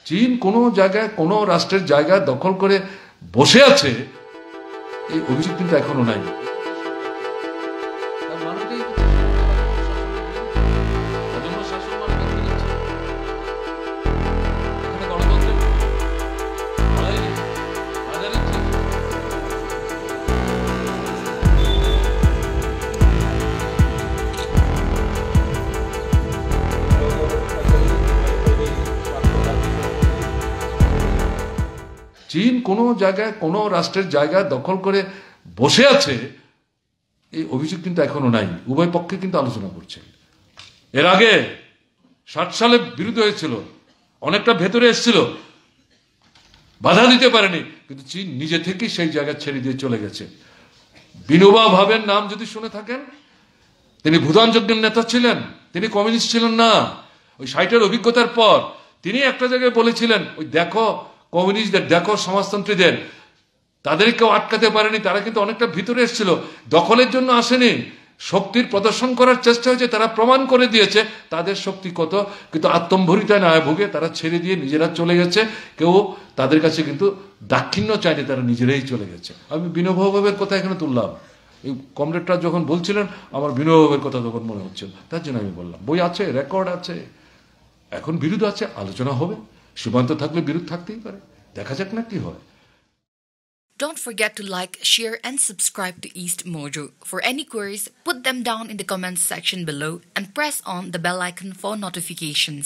চীন কোনো জায়গায় কোনো রাষ্ট্রের জায়গা দখল করে বসে আছে, এই অভিযোগ কিন্তু এখনো নাই। চীন কোনো জায়গায় কোনো রাষ্ট্রের জায়গা দখল করে বসে আছে, এই অভিযোগ কিন্তু এখনো নাই। উভয় পক্ষে কিন্তু আলোচনা করছে। এর আগে 60 সালে বিরোধী হয়েছিল, অনেকটা ভেতরে এসেছিল, বাধা দিতে পারেনি, কিন্তু চীন নিজে থেকেই সেই জায়গা ছেড়ে দিয়ে চলে গেছে। বিনোবা ভাবের নাম যদি শুনে থাকেন, তিনি ভুটান যজ্ঞের নেতা ছিলেন, তিনি কমিউনিস্ট ছিলেন না। ওই 60-এর অভিজ্ঞতার পর তিনি একটা জায়গায় বলেছিলেন, ওই দেখো কমিউনিস্টদের, দেখো সমাজতন্ত্রীদের, তাদেরকেও আটকাতে পারেনি, তারা কিন্তু অনেকটা ভিতরে এসেছিল, দখলের জন্য আসেনি, শক্তির প্রদর্শন করার চেষ্টা হয়েছে, তারা প্রমাণ করে দিয়েছে তাদের শক্তি কত, কিন্তু আত্মম্ভরিতায় না ভুগে তারা ছেড়ে দিয়ে নিজেরা চলে গেছে। কেউ তাদের কাছে কিন্তু দাক্ষিণ্য চায়নি, তারা নিজেরাই চলে গেছে। আমি বিনোবা-ভাবের কথা এখানে তুললাম, এই কমরেডরা যখন বলছিলেন আমার বিনোবা-ভাবের কথা তখন মনে হচ্ছিল, তার জন্য আমি বললাম। বই আছে, রেকর্ড আছে, এখন বিরোধ আছে, আলোচনা হবে। সীমান্ত থাকলে বিরোধ থাকতেই পারে, দেখা যাক না কি হয়। Don't forget to like, share and subscribe to East Mojo. For any queries, put them down in the comments section below and press on the bell icon for notifications.